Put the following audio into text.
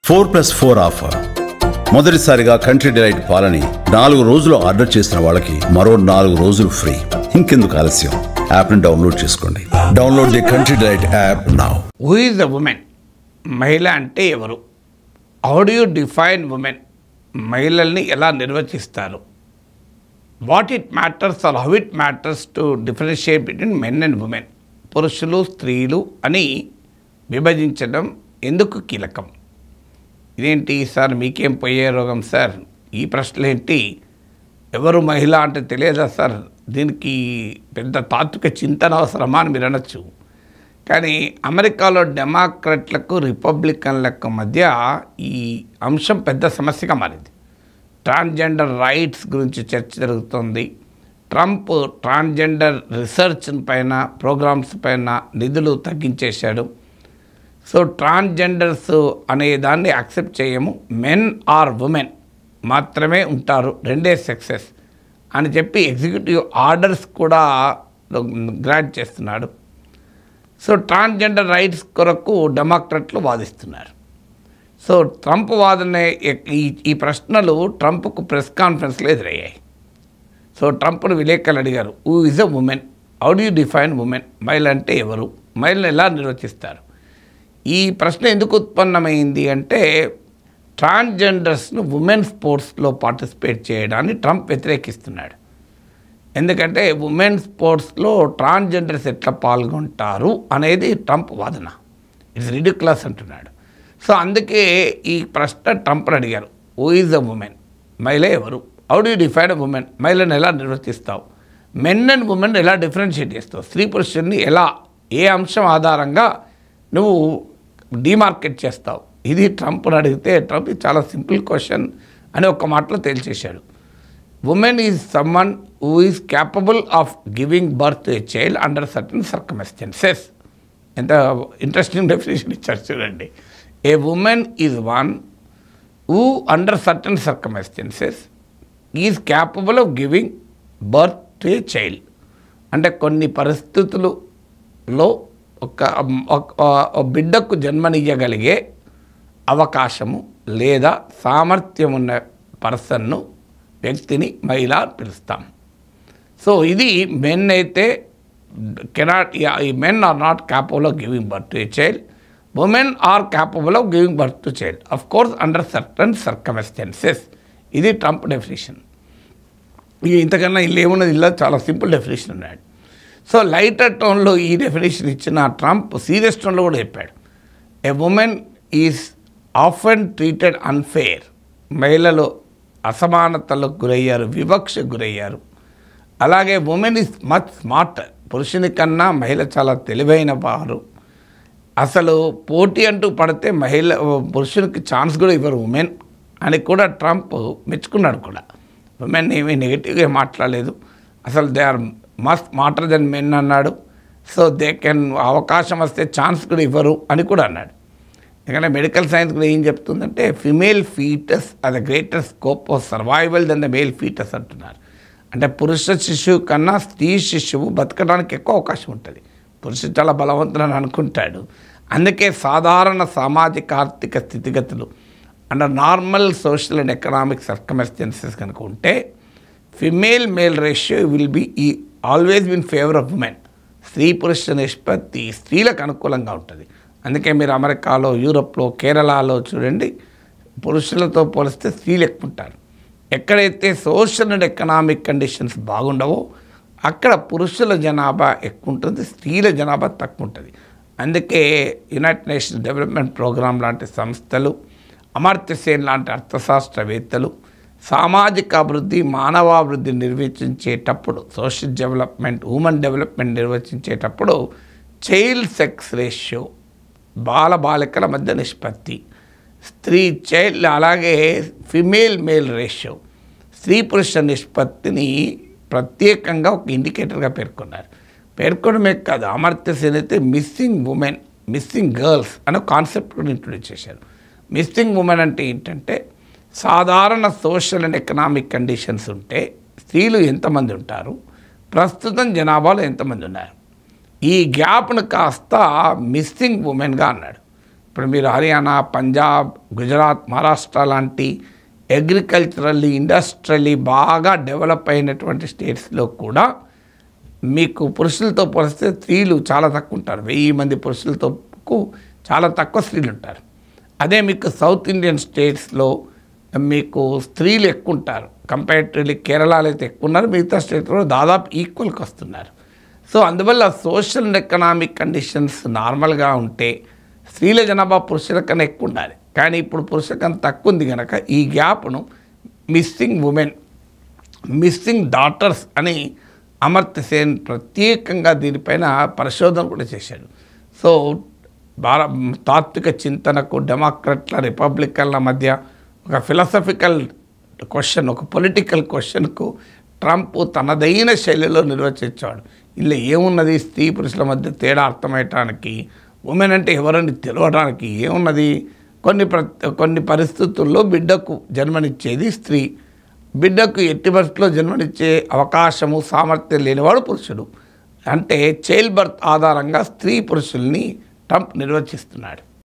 4+4 offer. మొదటిసారిగా country delight పాలని 4 రోజులు ఆర్డర్ చేసిన వాళ్ళకి మరో 4 రోజులు ఫ్రీ. ఇంకెందుకు ఆలస్యం, యాప్ని డౌన్లోడ్ చేసుకోండి. Download the Country Delight app now. Who is the woman? మహిళ అంటే ఎవరు? How do you define woman? మహిళల్ని ఎలా నిర్వచిస్తారు? What it matters or how it matters to differentiate between men and women? పురుషులు స్త్రీలు అని విభజించడం ఎందుకు కీలకం? ఇదేంటి సార్, మీకేం పోయే రోగం సార్, ఈ ప్రశ్నలేంటి, ఎవరు మహిళ అంటే తెలియదా సార్, దీనికి పెద్ద తాత్విక చింతన అవసరమా అని మీరు అనొచ్చు. కానీ అమెరికాలో డెమోక్రాట్లకు రిపబ్లికన్లకు మధ్య ఈ అంశం పెద్ద సమస్యగా మారింది. ట్రాన్స్జెండర్ రైట్స్ గురించి చర్చ జరుగుతుంది. ట్రంప్ ట్రాన్స్జెండర్ రీసెర్చ్ పైన, ప్రోగ్రామ్స్ పైన నిధులు తగ్గించేశాడు. సో ట్రాన్స్జెండర్స్ అనే దాన్ని యాక్సెప్ట్ చేయము, మెన్ ఆర్ ఉమెన్ మాత్రమే ఉంటారు, రెండే సెక్సెస్ అని చెప్పి ఎగ్జిక్యూటివ్ ఆర్డర్స్ కూడా గ్రాంట్ చేస్తున్నాడు. సో ట్రాన్స్జెండర్ రైట్స్ కొరకు డెమోక్రాట్లు వాదిస్తున్నారు. సో ట్రంప్ వాదన ఈ ప్రశ్నలు ట్రంప్కు ప్రెస్ కాన్ఫరెన్స్లో ఎదురయ్యాయి. సో ట్రంప్ను విలేకరులు అడిగారు, who is a women? How do you define women? మహిళ అంటే ఎవరు? మహిళను ఎలా నిర్వచిస్తారు? ఈ ప్రశ్న ఎందుకు ఉత్పన్నమైంది అంటే, ట్రాన్స్జెండర్స్ను ఉమెన్ స్పోర్ట్స్లో పార్టిసిపేట్ చేయడాన్ని ట్రంప్ వ్యతిరేకిస్తున్నాడు. ఎందుకంటే ఉమెన్ స్పోర్ట్స్లో ట్రాన్స్జెండర్స్ ఎట్లా పాల్గొంటారు అనేది ట్రంప్ వాదన. ఇట్స్ రిడిక్యులస్ అంటున్నాడు. సో అందుకే ఈ ప్రశ్న ట్రంప్ని అడిగారు, హూ ఈజ్ అ ఉమెన్? మహిళ ఎవరు? How do you define a women? మహిళను ఎలా నిర్వర్తిస్తావు? మెన్ అండ్ ఉమెన్ ఎలా డిఫరెన్షియేట్ చేస్తావు? స్త్రీ పురుషుల్ని ఎలా, ఏ అంశం ఆధారంగా నువ్వు డిమార్కెట్ చేస్తావు? ఇది ట్రంప్ని అడిగితే ట్రంప్ చాలా సింపుల్ క్వశ్చన్ అని ఒక మాటలో తేల్చేశాడు. Woman is someone who is capable of giving birth a child under certain circumstances. ఎంత ఇంట్రెస్టింగ్ డెఫినేషన్ ఇచ్చారు చూడండి. A woman is one who under certain circumstances is capable of giving birth to a child. అంటే కొన్ని పరిస్థితులలో ఒక బిడ్డకు జన్మనియ్యగలిగే అవకాశము లేదా సామర్థ్యం ఉన్న పర్సన్ను, వ్యక్తిని మహిళ పిలుస్తాం. సో ఇది మెన్ అయితే cannot, men are not capable of giving birth to a child. Women are capable of giving birth to child, of course under certain circumstances. ఇది ట్రంప్ డెఫినేషన్. ఇక ఇంతకన్నా ఇల్లు ఏమున్నది, ఇలా చాలా సింపుల్ డెఫినేషన్ ఉన్నాడు. సో లైటర్ టోన్లో ఈ డెఫినేషన్ ఇచ్చిన ట్రంప్ సీరియస్ టోన్లో కూడా చెప్పాడు, a woman is often treated unfair. మహిళలు అసమానతలకు గురయ్యారు, వివక్షకు గురయ్యారు. అలాగే ఉమెన్ ఈజ్ మచ్ స్మార్టర్. పురుషుని కన్నా మహిళ చాలా తెలివైన వారు. అసలు పోటీ అంటూ పడితే పురుషునికి ఛాన్స్ కూడా ఇవ్వరు ఉమెన్ అని కూడా ట్రంప్ మెచ్చుకున్నాడు కూడా. ఉమెన్ ఏమీ నెగిటివ్గా మాట్లాడలేదు. అసలు they are must smarter than men అన్నాడు. సో దే కెన్, అవకాశం వస్తే ఛాన్స్ కూడా ఇవ్వరు అని కూడా అన్నాడు. ఎందుకంటే మెడికల్ సైన్స్ కూడా ఏం చెప్తుందంటే, female foetus are the greater scope of survival than the male foetus అంటున్నారు. అంటే పురుష శిశువు కన్నా స్త్రీ శిశువు బతకడానికి ఎక్కువ అవకాశం ఉంటుంది. పురుషుడు చాలా బలవంతులని అనుకుంటాడు. అందుకే సాధారణ సామాజిక ఆర్థిక స్థితిగతులు under normal social and economic circumstances కనుక ఉంటే, female male ratio will be always in favour of women. స్త్రీ పురుష నిష్పత్తి స్త్రీలకు అనుకూలంగా ఉంటుంది. అందుకే మీరు అమెరికాలో, యూరోప్లో, కేరళలో చూడండి, పురుషులతో పోలిస్తే స్త్రీలు ఎక్కువ ఉంటారు. ఎక్కడైతే సోషల్ అండ్ ఎకనామిక్ కండిషన్స్ బాగుండవో అక్కడ పురుషుల జనాభా ఎక్కువ ఉంటుంది, స్త్రీల జనాభా తక్కువ ఉంటుంది. అందుకే యునైటెడ్ నేషన్స్ డెవలప్మెంట్ ప్రోగ్రామ్ లాంటి సంస్థలు, అమర్త్య సేన్ లాంటి అర్థశాస్త్రవేత్తలు సామాజిక అభివృద్ధి, మానవాభివృద్ధి నిర్వచించేటప్పుడు, సోషల్ డెవలప్మెంట్, హ్యూమన్ డెవలప్మెంట్ నిర్వచించేటప్పుడు చైల్డ్ సెక్స్ రేషియో, బాలికల మధ్య నిష్పత్తి, స్త్రీ చైల్డ్, అలాగే ఫిమేల్ మేల్ రేషియో, స్త్రీ పురుష నిష్పత్తిని ప్రత్యేకంగా ఒక ఇండికేటర్గా పేర్కొన్నారు. పేర్కొనమే కాదు, అమర్త్య సేన్ అయితే మిస్సింగ్ ఉమెన్, మిస్సింగ్ గర్ల్స్ అనే కాన్సెప్ట్ కూడా ఇంట్రొడ్యూస్ చేశారు. మిస్సింగ్ ఉమెన్ అంటే ఏంటంటే, సాధారణ సోషల్ అండ్ ఎకనామిక్ కండిషన్స్ ఉంటే స్త్రీలు ఎంతమంది ఉంటారు, ప్రస్తుతం జనాభాలో ఎంతమంది ఉన్నారు, ఈ గ్యాప్ను కాస్త మిస్సింగ్ ఉమెన్గా అన్నాడు. ఇప్పుడు మీరు హర్యానా, పంజాబ్, గుజరాత్, మహారాష్ట్ర లాంటి అగ్రికల్చరల్లీ, ఇండస్ట్రియల్లీ బాగా డెవలప్ అయినటువంటి స్టేట్స్లో కూడా మీకు పురుషులతో పోలిస్తే స్త్రీలు చాలా తక్కువ ఉంటారు. 1000 మంది పురుషులతో చాలా తక్కువ స్త్రీలు ఉంటారు. అదే మీకు సౌత్ ఇండియన్ స్టేట్స్లో మీకు స్త్రీలు ఎక్కువ ఉంటారు. కంపారిటివ్లీ కేరళలో అయితే ఎక్కువ ఉన్నారు, మిగతా స్టేట్లో దాదాపు ఈక్వల్కి వస్తున్నారు. సో అందువల్ల సోషల్ అండ్ ఎకనామిక్ కండిషన్స్ నార్మల్గా ఉంటే స్త్రీల జనాభా పురుషుల కన్నా ఎక్కువ ఉండాలి. కానీ ఇప్పుడు పురుషుల కన్నా తక్కువ ఉంది కనుక ఈ గ్యాప్ను మిస్సింగ్ ఉమెన్, మిస్సింగ్ డాటర్స్ అని అమర్త్య సేన్ ప్రత్యేకంగా దీనిపైన పరిశోధన కూడా చేశాడు. సో తాత్విక చింతనకు డెమోక్రట్ల, రిపబ్లికన్ల మధ్య ఒక ఫిలాసఫికల్ క్వశ్చన్, ఒక పొలిటికల్ క్వశ్చన్కు ట్రంప్ తనదైన శైలిలో నిర్వచించాడు. ఇలా ఏమున్నది, స్త్రీ పురుషుల మధ్య తేడా అర్థమయ్యటానికి, ఉమెన్ అంటే ఎవరని తెలవడానికి ఏమున్నది? కొన్ని పరిస్థితుల్లో బిడ్డకు జన్మనిచ్చేది స్త్రీ, బిడ్డకు ఎట్టి పరిస్థితుల్లో జన్మనిచ్చే అవకాశము, సామర్థ్యం లేనివాడు పురుషుడు. అంటే చైల్డ్ బర్త్ ఆధారంగా స్త్రీ పురుషుల్ని ట్రంప్ నిర్వచిస్తున్నాడు.